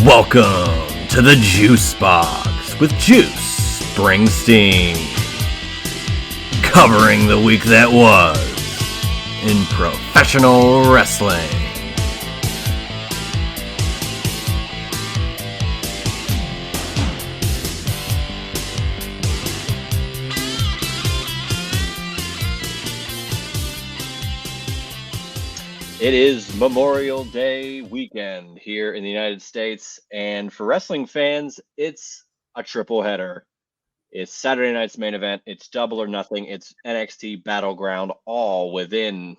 Welcome to the Juice Box with Juice Springsteen, covering the week that was in professional wrestling. It is Memorial Day weekend here in the United States, and for wrestling fans, it's a triple header. It's Saturday night's main event, it's Double or Nothing, it's NXT Battleground, all within,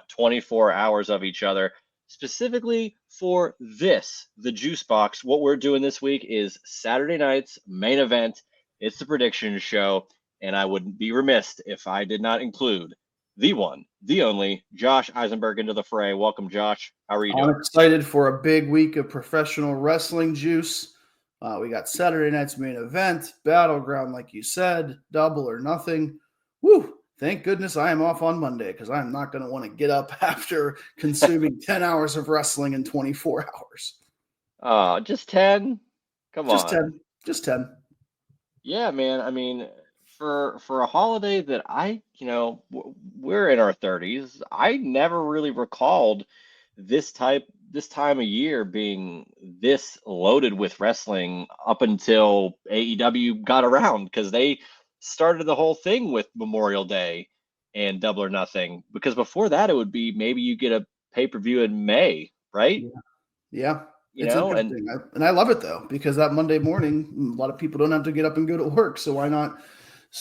24 hours of each other. Specifically for this, the Juice Box, what we're doing this week is Saturday night's main event. It's the prediction show, and I would be remiss if I did not include the one, the only, Josh Isenberg into the fray. Welcome, Josh. How are you doing? I'm excited for a big week of professional wrestling, Juice. We got Saturday night's main event, Battleground, like you said, Double or Nothing. Woo! Thank goodness I am off on Monday because I'm not going to want to get up after consuming 10 hours of wrestling in 24 hours. Just 10? Come on. Just 10. Yeah, man. I mean, for a holiday that we're in our 30s, I never really recalled this time of year being this loaded with wrestling up until AEW got around, because they started the whole thing with Memorial Day and Double or Nothing, because before that it would be maybe you get a pay-per-view in May, right? Yeah. It's interesting. And I love it though, because that Monday morning, a lot of people don't have to get up and go to work. So why not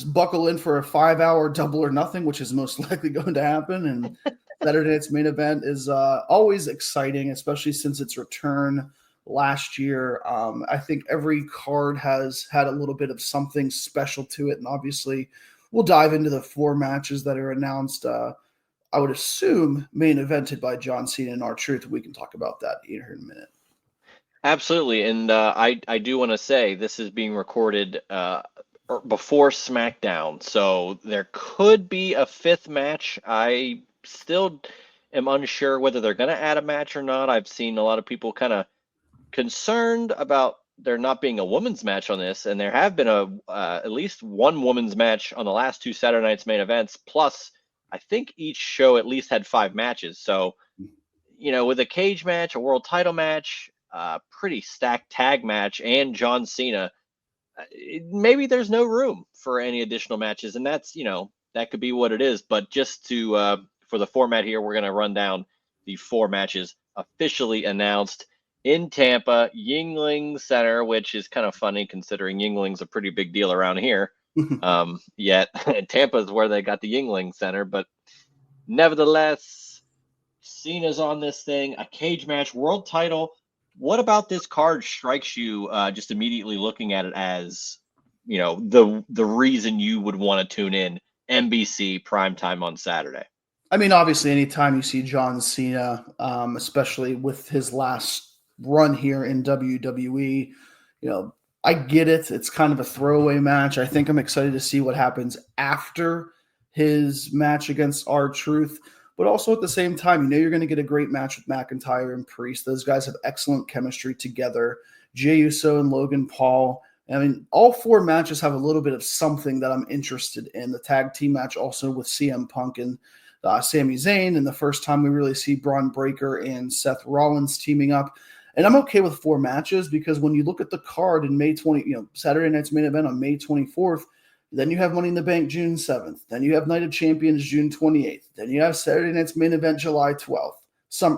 buckle in for a 5-hour Double or Nothing, which is most likely going to happen. And Saturday night's main event is always exciting, especially since its return last year. I think every card has had a little bit of something special to it. And obviously we'll dive into the 4 matches that are announced. I would assume main evented by John Cena and R-Truth. We can talk about that here in a minute. Absolutely. And I do want to say this is being recorded before SmackDown, so there could be a 5th match. I still am unsure whether they're going to add a match or not. I've seen a lot of people kind of concerned about there not being a women's match on this, and there have been at least one women's match on the last 2 Saturday night's main events, plus I think each show at least had 5 matches. So, with a cage match, a world title match, pretty stacked tag match, and John Cena, maybe there's no room for any additional matches, and that's, that could be what it is. But just to for the format here, we're going to run down the 4 matches officially announced in Tampa, Yuengling Center, which is kind of funny considering Yuengling's a pretty big deal around here. Yet Tampa is where they got the Yuengling Center, but nevertheless, Cena's on this thing, a cage match, world title. What about this card strikes you just immediately looking at it as, the reason you would want to tune in NBC primetime on Saturday? I mean, obviously, anytime you see John Cena, especially with his last run here in WWE, I get it. It's kind of a throwaway match. I think I'm excited to see what happens after his match against R-Truth. But also at the same time, you're going to get a great match with McIntyre and Priest. Those guys have excellent chemistry together. Jey Uso and Logan Paul. I mean, all 4 matches have a little bit of something that I'm interested in. The tag team match also with CM Punk and Sami Zayn, and the first time we really see Braun Breaker and Seth Rollins teaming up. And I'm okay with 4 matches because when you look at the card in May 20, Saturday night's main event on May 24th, then you have Money in the Bank June 7th. Then you have Night of Champions June 28th. Then you have Saturday night's main event July 12th.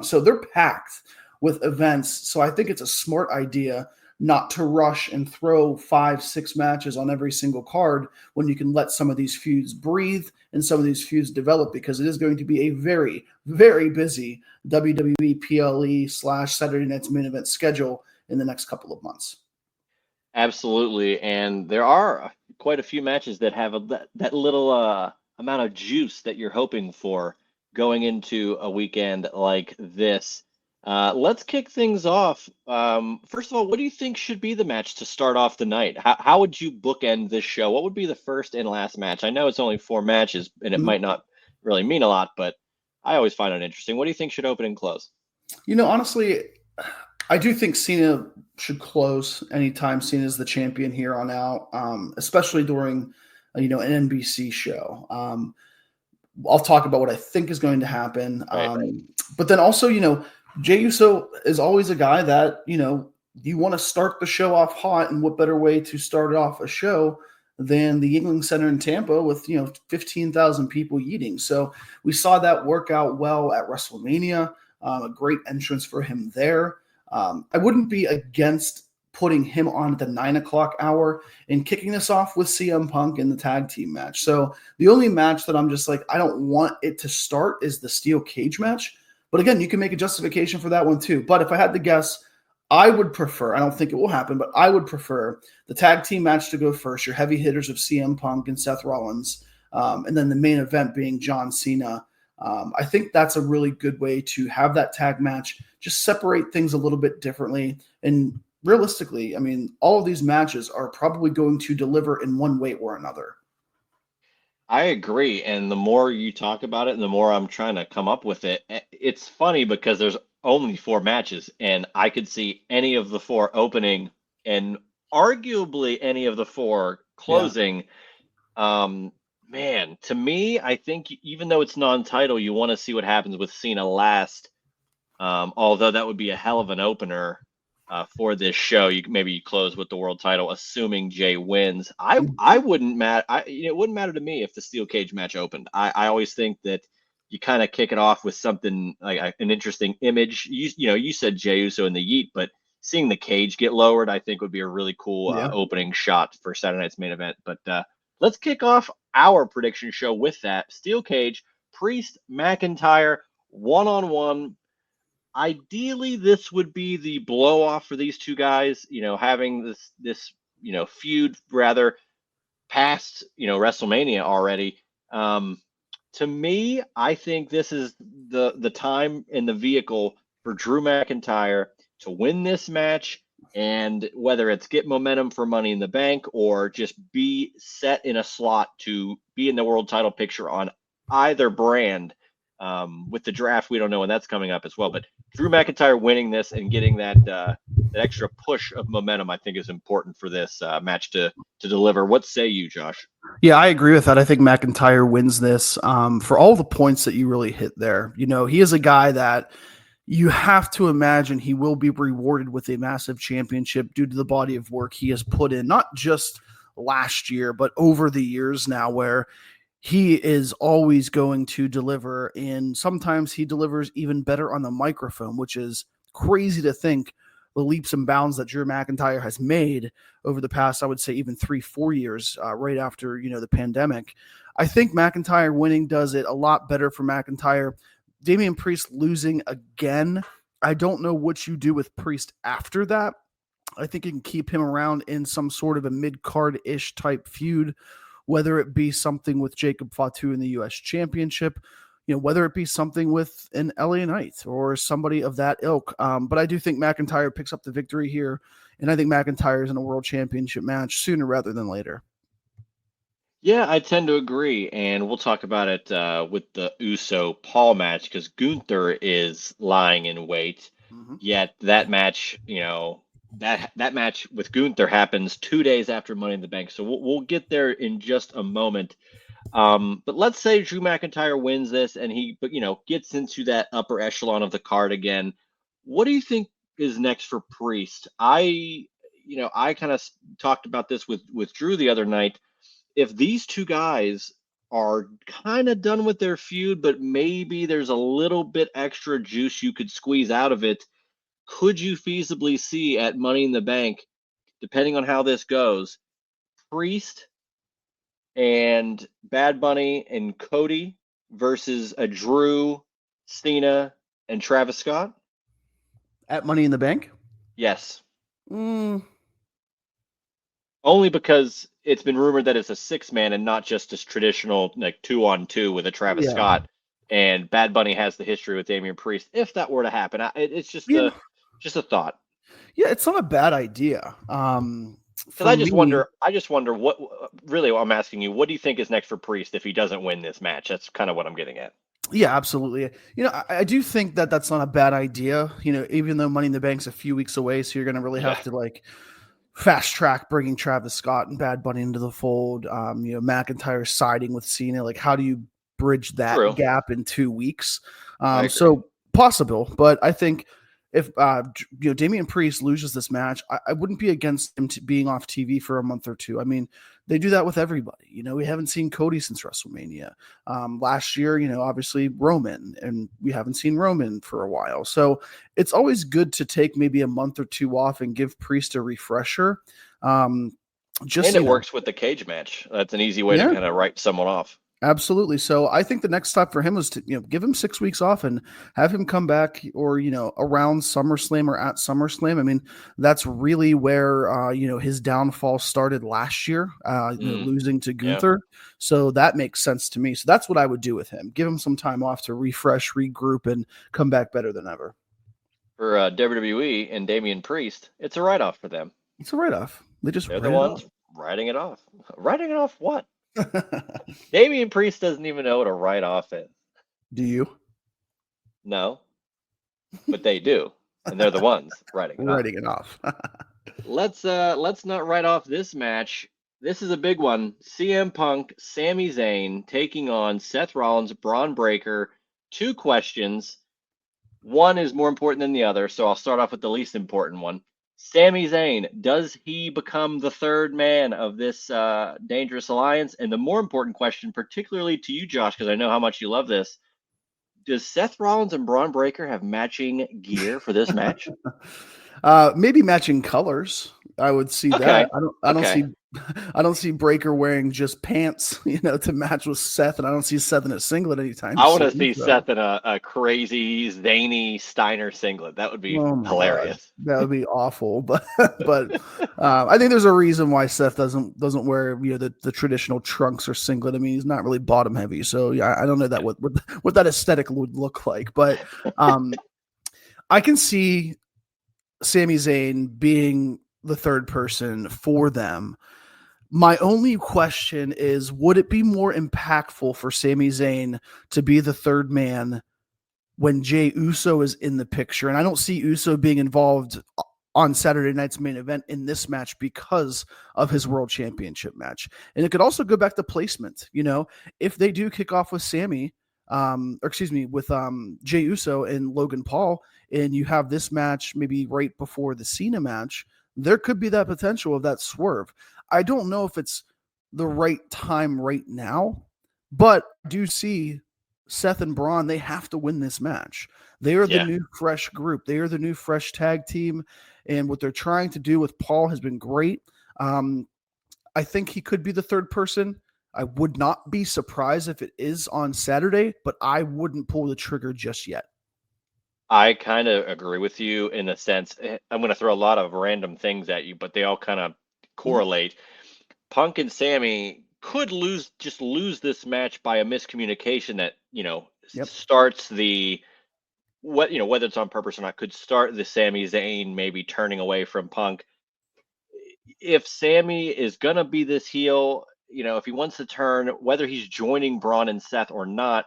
So they're packed with events. So I think it's a smart idea not to rush and throw 5-6 matches on every single card when you can let some of these feuds breathe and some of these feuds develop, because it is going to be a very, very busy WWE PLE / Saturday night's main event schedule in the next couple of months. Absolutely. And there are quite a few matches that have that little amount of juice that you're hoping for going into a weekend like this. Let's kick things off. First of all, what do you think should be the match to start off the night? How would you bookend this show? What would be the first and last match? I know it's only 4 matches, and it might not really mean a lot, but I always find it interesting. What do you think should open and close? Honestly, I do think Cena should close anytime Cena's the champion here on out, especially during an NBC show. I'll talk about what I think is going to happen. Right. But then also, Jey Uso is always a guy that, you want to start the show off hot, and what better way to start off a show than the Yingling Center in Tampa with, 15,000 people eating. So we saw that work out well at WrestleMania, a great entrance for him there. I wouldn't be against putting him on at the 9 o'clock hour and kicking this off with CM Punk in the tag team match. So the only match that I'm just like, I don't want it to start is the steel cage match. But again, you can make a justification for that one too. But if I had to guess, I would prefer, I don't think it will happen, but I would prefer the tag team match to go first, your heavy hitters of CM Punk and Seth Rollins, and then the main event being John Cena. I think that's a really good way to have that tag match, just separate things a little bit differently. And realistically, I mean, all of these matches are probably going to deliver in one way or another. I agree. And the more you talk about it and the more I'm trying to come up with it, it's funny because there's only four matches, and I could see any of the four opening and arguably any of the four Yeah. closing. Man, to me, I think even though it's non-title, you want to see what happens with Cena last. Although that would be a hell of an opener for this show. Maybe you close with the world title, assuming Jay wins. I wouldn't matter. It wouldn't matter to me if the steel cage match opened. I always think that you kind of kick it off with something like an interesting image. You said Jey Uso in the Yeet, but seeing the cage get lowered, I think would be a really cool Yeah. opening shot for Saturday night's main event. But let's kick off our prediction show with that steel cage, Priest, McIntyre, one-on-one. Ideally, this would be the blow off for these two guys, having this feud rather past WrestleMania already. To me, I think this is the time and the vehicle for Drew McIntyre to win this match, and whether it's get momentum for Money in the Bank or just be set in a slot to be in the world title picture on either brand. With the draft, we don't know when that's coming up as well, but Drew McIntyre winning this and getting that extra push of momentum, I think, is important for this match to deliver. What say you, Josh? Yeah, I agree with that. I think McIntyre wins this for all the points that you really hit there. He is a guy that you have to imagine he will be rewarded with a massive championship due to the body of work he has put in, not just last year, but over the years now, where he is always going to deliver. And sometimes he delivers even better on the microphone, which is crazy to think the leaps and bounds that Drew McIntyre has made over the past, I would say, even 3-4 years, right after, the pandemic. I think McIntyre winning does it a lot better for McIntyre. Damian Priest losing again, I don't know what you do with Priest after that. I think you can keep him around in some sort of a mid-card-ish type feud, whether it be something with Jacob Fatu in the U.S. Championship, whether it be something with an LA Knight or somebody of that ilk. But I do think McIntyre picks up the victory here, and I think McIntyre is in a world championship match sooner rather than later. Yeah, I tend to agree, and we'll talk about it with the Uso Paul match because Gunther is lying in wait. Mm-hmm. Yet that match, that match with Gunther happens 2 days after Money in the Bank. So we'll get there in just a moment. But let's say Drew McIntyre wins this and he, gets into that upper echelon of the card again. What do you think is next for Priest? I kind of talked about this with Drew the other night. If these two guys are kind of done with their feud, but maybe there's a little bit extra juice you could squeeze out of it, could you feasibly see at Money in the Bank, depending on how this goes, Priest and Bad Bunny and Cody versus a Drew, Cena, and Travis Scott? At Money in the Bank? Yes. Mm. Only because it's been rumored that it's a six-man and not just this traditional like 2-on-2 with a Travis Yeah. Scott. And Bad Bunny has the history with Damian Priest. If that were to happen, it's just Yeah. a thought. Yeah, it's not a bad idea. Because I just wonder what really I'm asking you, what do you think is next for Priest if he doesn't win this match? That's kind of what I'm getting at. Yeah, absolutely. I do think that that's not a bad idea. Even though Money in the Bank's a few weeks away, so you're going to really Yeah, have to like fast track bringing Travis Scott and Bad Bunny into the fold. McIntyre siding with Cena. Like, how do you bridge that true. gap in 2 weeks? I agree. So possible, but I think if Damian Priest loses this match, I wouldn't be against him being off TV for a month or two. I mean, they do that with everybody. We haven't seen Cody since WrestleMania. Last year, obviously Roman, and we haven't seen Roman for a while. So it's always good to take maybe a month or two off and give Priest a refresher. Um, just And it works with the cage match. That's an easy way to yeah, kind of write someone off. absolutely. So I think the next step for him was to give him 6 weeks off and have him come back, or around SummerSlam or at SummerSlam. I mean, that's really where his downfall started last year, Mm, losing to yeah. Gunther. So that makes sense to me. So that's what I would do with him. Give him some time off to refresh, regroup, and come back better than ever. For WWE and Damian Priest, it's a write off for them. It's a write off. They just They're the write it off. ones writing it off. Writing it off what? Damian Priest doesn't even know what a write off is. Do you? No, but they do. And they're the ones writing it off. Writing it off. Let's not write off this match. This is a big one. CM Punk, Sami Zayn taking on Seth Rollins, Braun Breaker. Two questions. One is more important than the other, so I'll start off with the least important one. Sami Zayn, does he become the third man of this dangerous alliance? And the more important question, particularly to you, Josh, because I know how much you love this, does Seth Rollins and Braun Breaker have matching gear for this match? Maybe matching colors. I would see Okay. that. I don't Okay. see I don't see Breaker wearing just pants, to match with Seth, and I don't see Seth in a singlet anytime I want to soon. see So, Seth in a crazy, zany Steiner singlet. That would be oh my god, hilarious. that would be awful. But I think there's a reason why Seth doesn't wear the traditional trunks or singlet. I mean, he's not really bottom heavy, so yeah, I don't know that what that aesthetic would look like, but um, I can see Sami Zayn being the third person for them. My only question is, would it be more impactful for Sami Zayn to be the third man when Jey Uso is in the picture? And I don't see Uso being involved on Saturday night's main event in this match because of his world championship match. And it could also go back to placement. If they do kick off with with Jey Uso and Logan Paul, and you have this match maybe right before the Cena match, there could be that potential of that swerve. I don't know if it's the right time right now, but I do see Seth and Braun, they have to win this match. They are the Yeah. new fresh group. They are the new fresh tag team. And what they're trying to do with Paul has been great. I think he could be the third person. I would not be surprised if it is on Saturday, but I wouldn't pull the trigger just yet. I kind of agree with you in a sense. I'm going to throw a lot of random things at you, but they all kind of Mhm. correlate. Punk and Sammy could lose this match by a miscommunication that, Yep. starts whether it's on purpose or not, could start the Sami Zayn maybe turning away from Punk. If Sammy is gonna be this heel, if he wants to turn, whether he's joining Braun and Seth or not,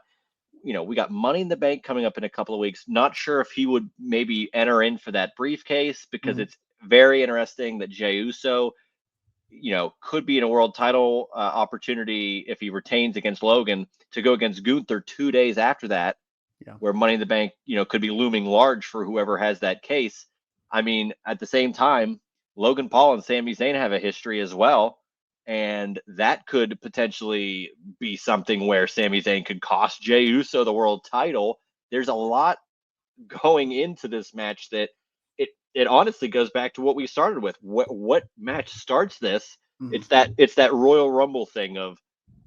we got Money in the Bank coming up in a couple of weeks. Not sure if he would maybe enter in for that briefcase because Mhm. it's very interesting that Jey Uso, could be in a world title opportunity if he retains against Logan to go against Gunther 2 days after that, Yeah. where Money in the Bank, could be looming large for whoever has that case. I mean, at the same time, Logan Paul and Sami Zayn have a history as well. And that could potentially be something where Sami Zayn could cost Jey Uso the world title. There's a lot going into this match that it honestly goes back to what we started with. What match starts this? Mhm. It's that Royal Rumble thing of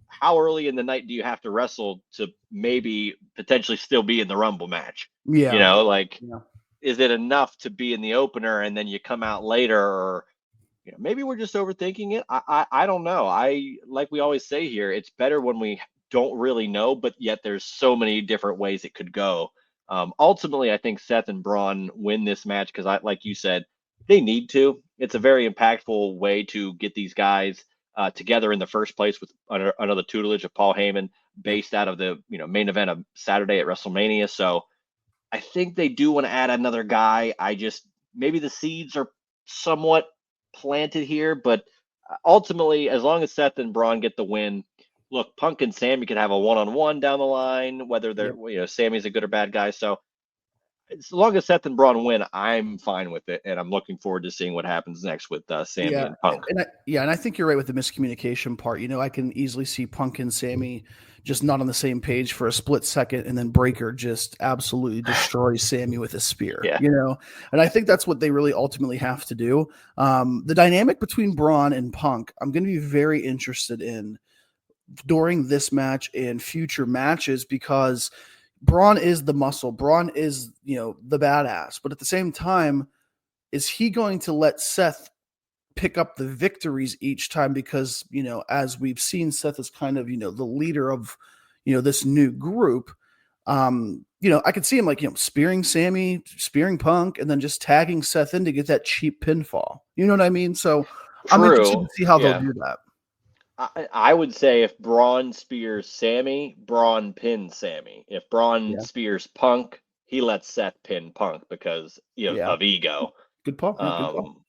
how early in the night do you have to wrestle to maybe potentially still be in the Rumble match? Yeah. Like, Yeah. is it enough to be in the opener and then you come out later, or maybe we're just overthinking it. I don't know. Like we always say here, it's better when we don't really know, but yet there's so many different ways it could go. Ultimately, I think Seth and Braun win this match because like you said, they need to. It's a very impactful way to get these guys together in the first place with under the tutelage of Paul Heyman. Yeah. based out of the main event of Saturday at WrestleMania. So I think they do want to add another guy. I just maybe the seeds are somewhat planted here, but ultimately, as long as Seth and Braun get the win, look, Punk and Sammy could have a one-on-one down the line, whether they're Yep. Sammy's a good or bad guy. So as long as Seth and Braun win, I'm fine with it, and I'm looking forward to seeing what happens next with Sammy Yeah, and Punk. and I think you're right with the miscommunication part. I can easily see Punk and Sammy just not on the same page for a split second, and then Breaker just absolutely destroys Sammy with a spear. Yeah, And I think that's what they really ultimately have to do. The dynamic between Braun and Punk, I'm going to be very interested in during this match and future matches because Braun is the muscle. Braun is the badass, but at the same time, is he going to let Seth pick up the victories each time because as we've seen, Seth is kind of the leader of this new group. I could see him like spearing Sammy, spearing Punk, and then just tagging Seth in to get that cheap pinfall. You know what I mean? So I'm interested to true. see how they'll Yeah, do that. I would say if Braun spears Sammy, Braun pins Sammy. If Braun Yeah, spears Punk, he lets Seth pin Punk because yeah, of ego. good call. Yeah, good call. Um,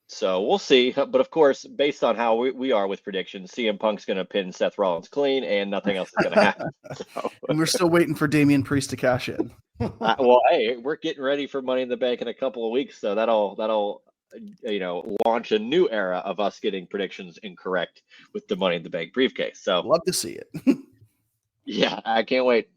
so we'll see. But of course, based on how we are with predictions, CM Punk's going to pin Seth Rollins clean, and nothing else is going to happen. So, And we're still waiting for Damian Priest to cash in. well, hey, we're getting ready for Money in the Bank in a couple of weeks, so that'll launch a new era of us getting predictions incorrect with the Money in the Bank briefcase. So Love to see it. yeah, I can't wait.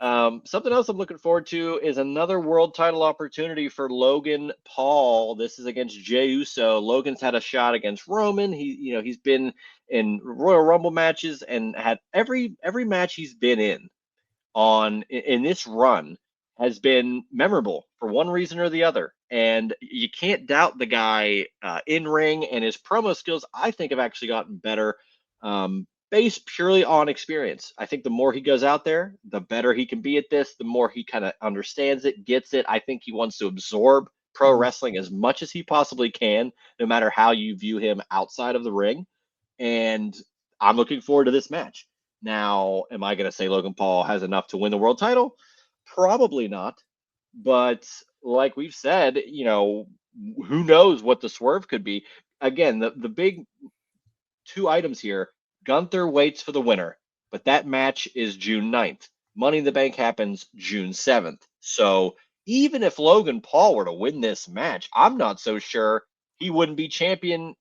Something else I'm looking forward to is another world title opportunity for Logan Paul. This is against Jey Uso. Logan's had a shot against Roman. He's been in Royal Rumble matches and had every match he's been in this run has been memorable for one reason or the other. And you can't doubt the guy in ring, and his promo skills, I think, have actually gotten better based purely on experience. I think the more he goes out there, the better he can be at this, the more he kind of understands it, gets it. I think he wants to absorb pro Mhm. wrestling as much as he possibly can, no matter how you view him outside of the ring. And I'm looking forward to this match. Now, am I going to say Logan Paul has enough to win the world title? Probably not. But like we've said, who knows what the swerve could be. Again, the big two items here. Gunther waits for the winner, but that match is June 9th. Money in the Bank happens June 7th. So even if Logan Paul were to win this match, I'm not so sure he wouldn't be champion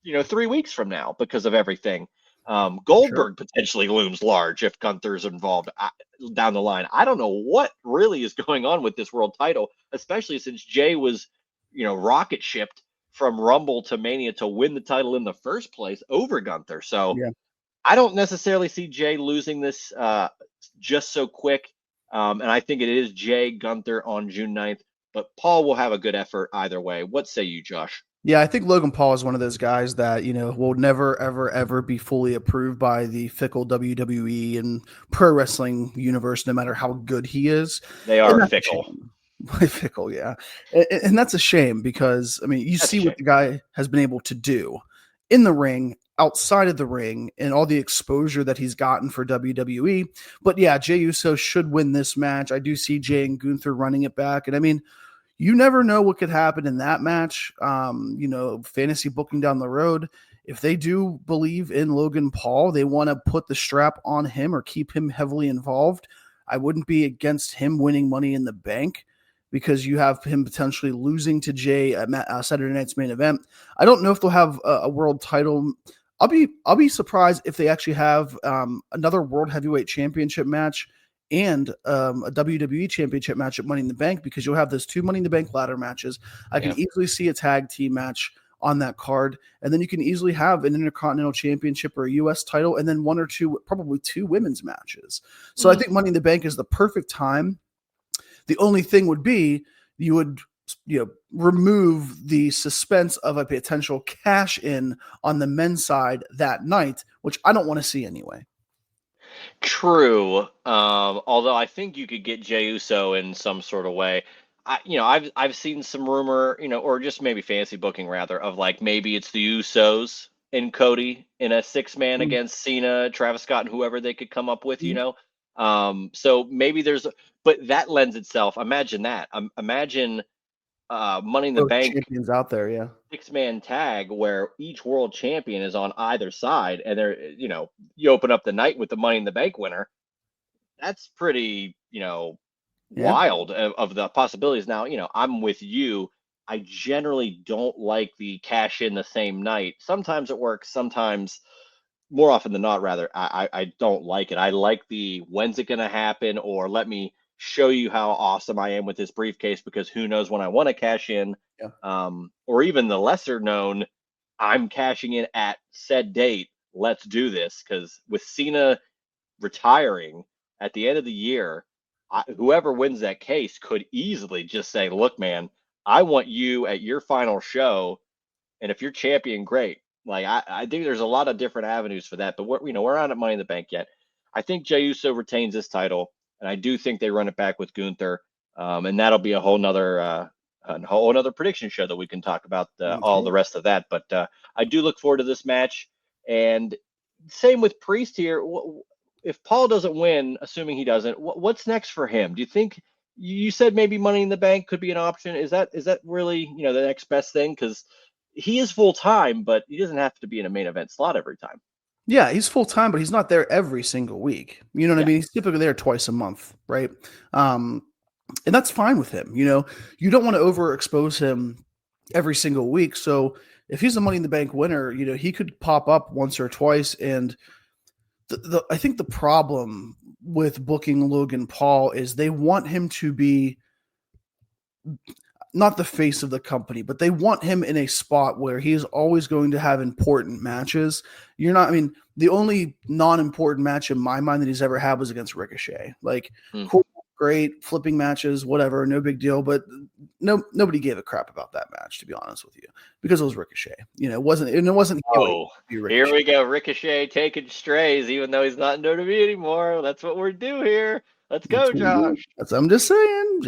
3 weeks from now because of everything. Sure. Goldberg potentially looms large if Gunther's involved down the line. I don't know what really is going on with this world title, especially since Jay was, rocket shipped from Rumble to Mania to win the title in the first place over Gunther. So Yeah. I don't necessarily see Jay losing this just so quick. And I think it is Jay Gunther on June 9th, but Paul will have a good effort either way. What say you, Josh? Yeah, I think Logan Paul is one of those guys that, will never, ever, ever be fully approved by the fickle WWE and pro wrestling universe, no matter how good he is. They And are that's a fickle. shame. Fickle, yeah. And that's a shame because, I mean, you That's a see what shame. the guy has been able to do in the ring, outside of the ring, and all the exposure that he's gotten for WWE. But yeah, Jey Uso should win this match. I do see Jay and Gunther running it back. And I mean, you never know what could happen in that match. Fantasy booking down the road. If they do believe in Logan Paul, they want to put the strap on him or keep him heavily involved. I wouldn't be against him winning Money in the Bank because you have him potentially losing to Jay at Saturday night's main event. I don't know if they'll have a world title. I'll be surprised if they actually have another world heavyweight championship match and a WWE Championship match at Money in the Bank because you'll have those two Money in the Bank ladder matches. I can Yeah. easily see a tag team match on that card, and then you can easily have an Intercontinental Championship or a U.S. title, and then one or two, probably two women's matches. So I Mm. think Money in the Bank is the perfect time. The only thing would be you would remove the suspense of a potential cash in on the men's side that night, which I don't want to see anyway. True. Although I think you could get Jey Uso in some sort of way. I've seen some rumor, or just maybe fantasy booking rather, of like maybe it's the Usos and Cody in a 6-man Mm. against Cena, Travis Scott, and whoever they could come up with, you know. So maybe but that lends itself. Imagine that. Imagine Money in the Both Bank champions out there, yeah. 6-man tag where each world champion is on either side, and you open up the night with the Money in the Bank winner. That's pretty, Yeah. wild of the possibilities. Now, I'm with you. I generally don't like the cash in the same night. Sometimes it works, sometimes more often than not, rather, I don't like it. I like the when's it going to happen, or let me show you how awesome I am with this briefcase because who knows when I want to cash in, Yeah. or even the lesser known, I'm cashing in at said date. Let's do this because with Cena retiring at the end of the year, whoever wins that case could easily just say, "Look, man, I want you at your final show, and if you're champion, great." Like I think there's a lot of different avenues for that, but we're not at Money in the Bank yet. I think Jey Uso retains this title, and I do think they run it back with Gunther, and that'll be a whole nother prediction show that we can talk about That's all good. the rest of that. But I do look forward to this match, and same with Priest here. If Paul doesn't win, assuming he doesn't, what's next for him? Do you think you said maybe Money in the Bank could be an option? Is that really the next best thing? Because he is full time, but he doesn't have to be in a main event slot every time. Yeah, he's full time, but he's not there every single week. You know what I Yeah. mean? He's typically there twice a month, right? Um, and that's fine with him. You don't want to overexpose him every single week. So if he's a Money in the Bank winner, he could pop up once or twice. And I think the problem with booking Logan Paul is they want him to be not the face of the company, but they want him in a spot where he is always going to have important matches. The only non-important match in my mind that he's ever had was against Ricochet. Like, Mm. cool, great, flipping matches, whatever, no big deal. But nobody gave a crap about that match, to be honest with you, because it was Ricochet. It wasn't Oh, here Ricochet. we go. Ricochet taking strays, even though he's not in WWE anymore. That's what we're due here. Let's That's go, what we do. Josh. I'm just saying,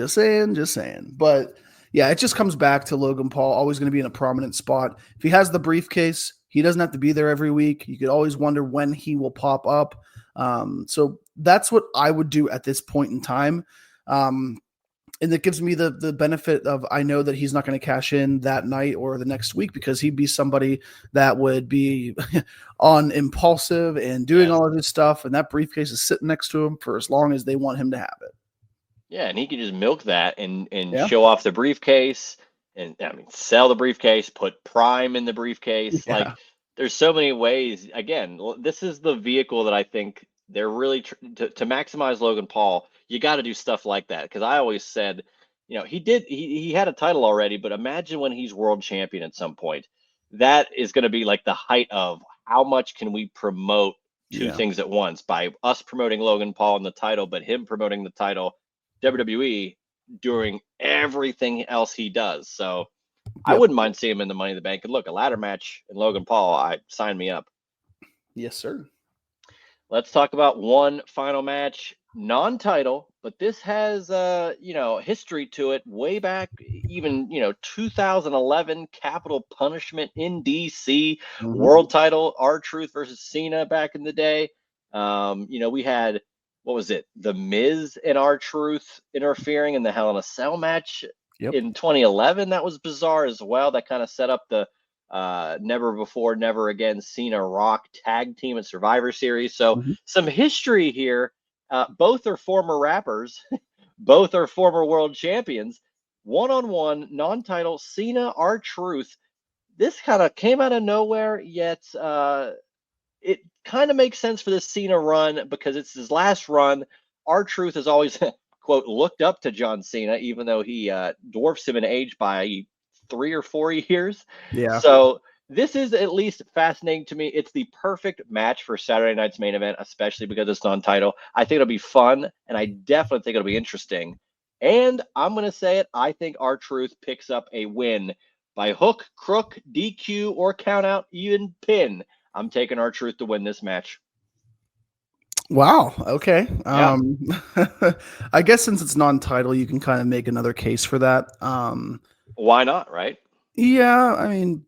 just saying. But yeah, it just comes back to Logan Paul always going to be in a prominent spot. If he has the briefcase, he doesn't have to be there every week. You could always wonder when he will pop up. So that's what I would do at this point in time. And it gives me the benefit of I know that he's not going to cash in that night or the next week because he'd be somebody that would be on impulsive and doing Yes. all of this stuff, and that briefcase is sitting next to him for as long as they want him to have it. Yeah, and he can just milk that and Yeah, show off the briefcase, and I mean sell the briefcase, put Prime in the briefcase. Like yeah, there's so many ways. Again, this is the vehicle that I think they're really to maximize Logan Paul. You got to do stuff like that because I always said, he had a title already, but imagine when he's world champion at some point. That is going to be like the height of how much can we promote two yeah, things at once by us promoting Logan Paul and the title, but him promoting the title WWE doing everything else he does. So I yep, wouldn't mind seeing him in the Money in the Bank. And look, a ladder match in Logan Paul, I sign me up. yes, sir. Let's talk about one final match, non-title, but this has history to it. Way back, even 2011, Capital Punishment in DC, Hmm. world title, R-Truth versus Cena back in the day. We had what was it, The Miz and R-Truth interfering in the Hell in a Cell match Yep. in 2011. That was bizarre as well. That kind of set up the never before, never again Cena Rock tag team and Survivor Series. So Hmm. some history here. Both are former rappers, both are former world champions. One on one, non title, Cena R Truth. This kind of came out of nowhere, yet it kind of makes sense for this Cena run because it's his last run. R Truth has always, quote, looked up to John Cena, even though he dwarfs him in age by 3 or 4 years. Yeah. So this is at least fascinating to me. It's the perfect match for Saturday night's main event, especially because it's non-title. I think it'll be fun, and I definitely think it'll be interesting. And I'm going to say it. I think R Truth picks up a win by hook, crook, DQ, or count out, even pin. I'm taking R Truth to win this match. Wow. Okay. Yeah. I guess since it's non-title, you can kind of make another case for that. Why not, right? Yeah, I mean,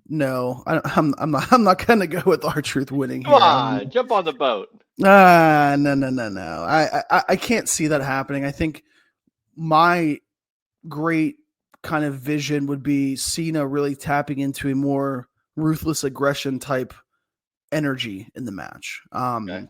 no, I'm not gonna go with R-Truth winning Come here. on, jump on the boat. No, no, no, no. I can't see that happening. I think my great kind of vision would be Cena really tapping into a more ruthless aggression type energy in the match. Okay.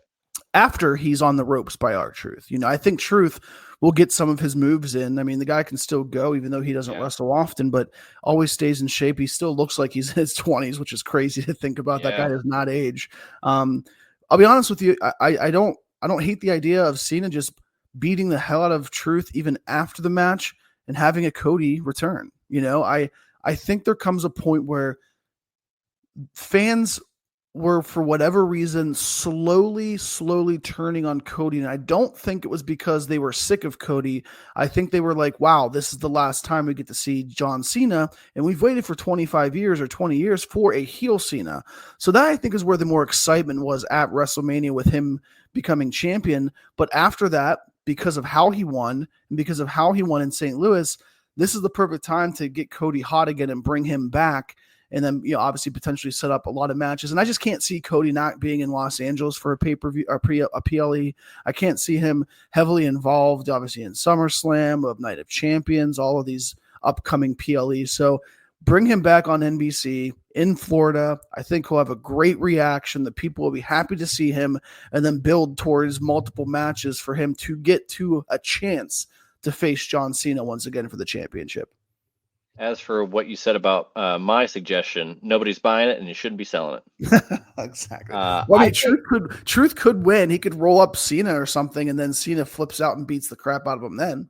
After he's on the ropes by R-Truth. I think Truth will get some of his moves in. I mean, the guy can still go, even though he doesn't Yeah. wrestle often, but always stays in shape. He still looks like he's in his 20s, which is crazy to think about. That guy Yeah. does not age. Um, I'll be honest with you. I don't hate the idea of Cena just beating the hell out of Truth even after the match and having a Cody return. I think there comes a point where fans were, for whatever reason, slowly turning on Cody. And I don't think it was because they were sick of Cody. I think they were like, wow, this is the last time we get to see John Cena. And we've waited for 25 years or 20 years for a heel Cena. So that, I think, is where the more excitement was at WrestleMania with him becoming champion. But after that, because of how he won and because of how he won in St. Louis, this is the perfect time to get Cody hot again and bring him back, and then obviously potentially set up a lot of matches. And I just can't see Cody not being in Los Angeles for a pay-per-view or a PLE. I can't see him heavily involved, obviously, in SummerSlam, of Night of Champions, all of these upcoming PLEs. So bring him back on NBC in Florida. I think he'll have a great reaction. The people will be happy to see him, and then build towards multiple matches for him to get to a chance to face John Cena once again for the championship. As for what you said about my suggestion, nobody's buying it, and you shouldn't be selling it. Exactly. Uh, Well, I I mean, think, Truth could win. He could roll up Cena or something, and then Cena flips out and beats the crap out of him. Then,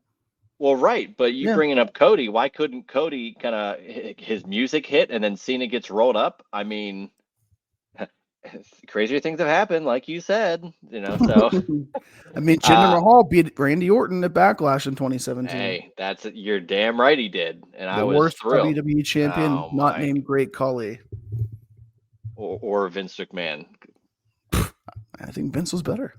well, right, but you yeah, bringing up Cody, why couldn't Cody kind of his music hit and then Cena gets rolled up? I mean, crazier things have happened, like you said, So I mean, Jinder uh, Mahal beat Randy Orton at Backlash in 2017. hey, you're damn right he did, and I The was worst thrilled. WWE champion, Oh not my, named Great Khali. or Vince McMahon. I think Vince was better.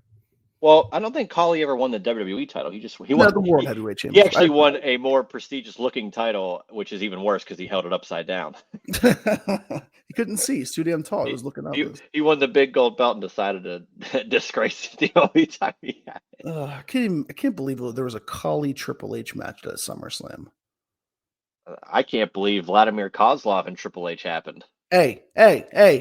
Well, I don't think Khali ever won the WWE title. He No, won the World he, Heavyweight he Championship. actually won a more prestigious looking title, which is even worse because he held it upside down. He couldn't see. He's too damn tall. He He, was looking up. he, he won the big gold belt and decided to disgrace the only time he had. I can't believe there was a Khali Triple H match at SummerSlam. I can't believe Vladimir Kozlov and Triple H happened. Hey,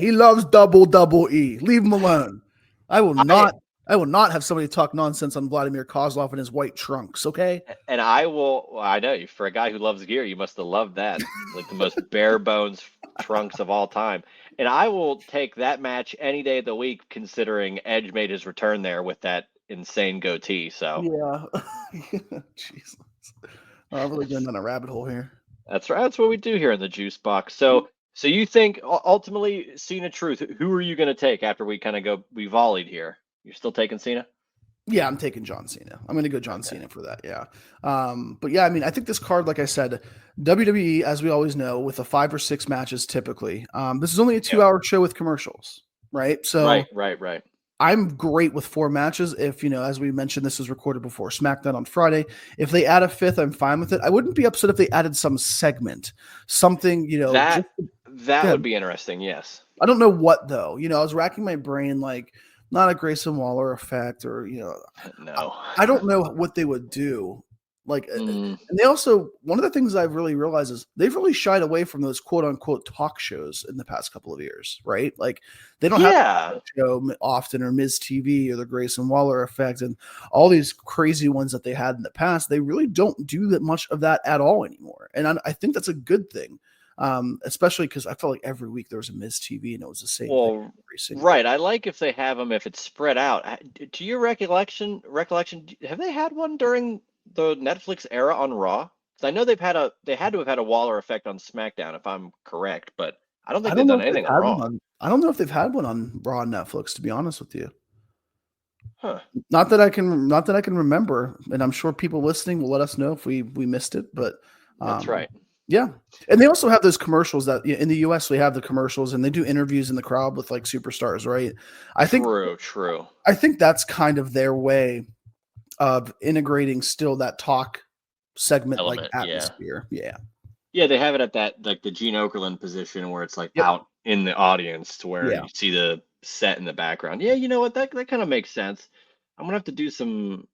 he loves double E. Leave him alone. I will I not I will not have somebody talk nonsense on Vladimir Kozlov in his white trunks, okay? and I will. Well, I know for a guy who loves gear, you must have loved that, like the most bare bones trunks of all time. And I will take that match any day of the week, considering Edge made his return there with that insane goatee. So Yeah. Jesus. I'm really going down a rabbit hole here. that's right. That's what we do here in the juice box. So you think ultimately Cena Truth? Who are you going to take after we kind of we volleyed here? You're still taking Cena? Yeah, I'm taking John Cena. I'm going to go John Okay. Cena for that. Yeah. But yeah, I mean, I think this card, like I said, WWE, as we always know, with the 5 or 6 matches typically. This is only a Yep. 2-hour show with commercials, right? So Right. I'm great with 4 matches. If, as we mentioned, this was recorded before SmackDown on Friday. If they add a 5th, I'm fine with it. I wouldn't be upset if they added some segment, something, just That go would ahead. be interesting. Yes. I don't know what though. I was racking my brain, like not a Grayson Waller effect, or I, No. I don't know what they would do. Like, Mm, and they also, one of the things I've really realized is they've really shied away from those quote unquote talk shows in the past couple of years, right? Like they don't have yeah. a show often, or Ms. TV, or the Grayson Waller effect, and all these crazy ones that they had in the past. They really don't do that much of that at all anymore, and I think that's a good thing. Especially because I felt like every week there was a Ms. TV and it was the same thing Well, every single week. right. I like if they have them if it's spread out. To your recollection, have they had one during the Netflix era on Raw? Because I know they had to have had a Waller effect on SmackDown, if I'm correct, but I don't I think they've don't know done if they've anything on had one Raw. on. I don't know if they've had one on Raw and Netflix. To be honest with you, Huh. not that I can remember, and I'm sure people listening will let us know if we missed it. But That's um, right. yeah, and they also have those commercials that in the U.S. we have the commercials, and they do interviews in the crowd with like superstars, right? I think True. I think that's kind of their way of integrating still that talk segment like Element, yeah. atmosphere. Yeah. Yeah, they have it at that like the Gene Okerlund position where it's like Yep. out in the audience to where Yeah. you see the set in the background. Yeah, you know what? That kind of makes sense. I'm gonna have to do some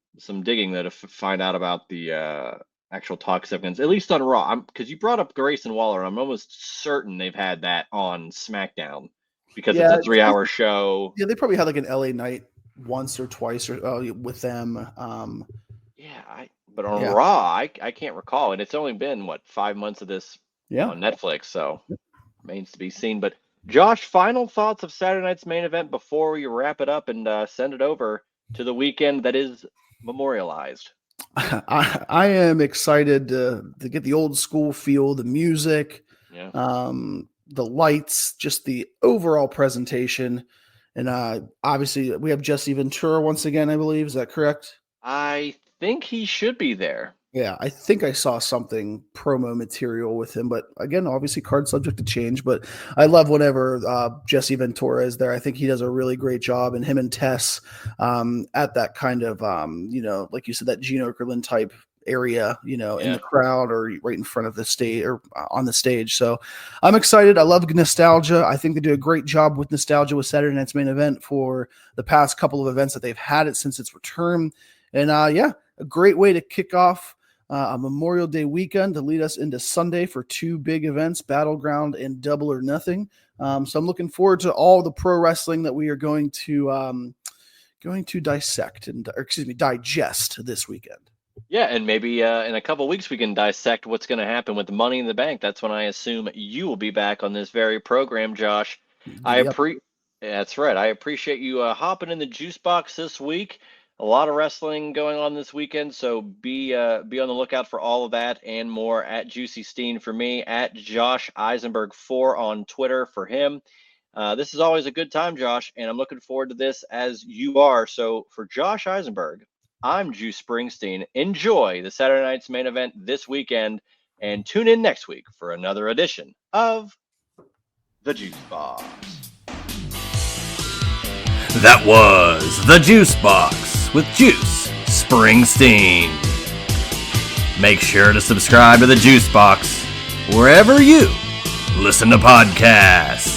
digging though to find out about the actual talk segments, at least on Raw. Because you brought up Grayson Waller, and I'm almost certain they've had that on SmackDown because it's Yeah. a 3 hour show. Yeah. They probably had like an LA night once or twice or with them. Yeah, but on Yeah. Raw, I can't recall, and it's only been what 5 months of this Yeah. on Netflix, so remains to be seen. But Josh, final thoughts of Saturday night's main event before we wrap it up and send it over to the weekend that is memorialized. I am excited to get the old school feel, the music, Yeah, the lights, just the overall presentation. And obviously, we have Jesse Ventura once again, I believe. Is that correct? I think he should be there. Yeah, I think I saw something promo material with him, but again, obviously, card subject to change. But I love whenever Jesse Ventura is there. I think he does a really great job, and him and Tess at that kind of, like you said, that Gene Okerlund type area, in the Yeah, crowd or right in front of the stage or on the stage. So I'm excited. I love nostalgia. I think they do a great job with nostalgia with Saturday Night's Main Event for the past couple of events that they've had it since its return. And yeah, a great way to kick off a Memorial Day weekend to lead us into Sunday for two big events, Battleground and Double or Nothing. So I'm looking forward to all the pro wrestling that we are going to dissect digest this weekend. yeah, and maybe in a couple weeks we can dissect what's going to happen with Money in the Bank. That's when I assume you will be back on this very program, Josh. I Giddy up. appre That's right. I appreciate you hopping in the juice box this week. A lot of wrestling going on this weekend, so be on the lookout for all of that and more at Juicy Steen for me, at Josh Isenberg 4 on Twitter for him. This is always a good time, Josh, and I'm looking forward to this as you are. So for Josh Eisenberg, I'm Juice Springsteen. Enjoy the Saturday night's main event this weekend, and tune in next week for another edition of the Juice Box. That was The Juice Box with Juice Springsteen. Make sure to subscribe to The Juice Box wherever you listen to podcasts.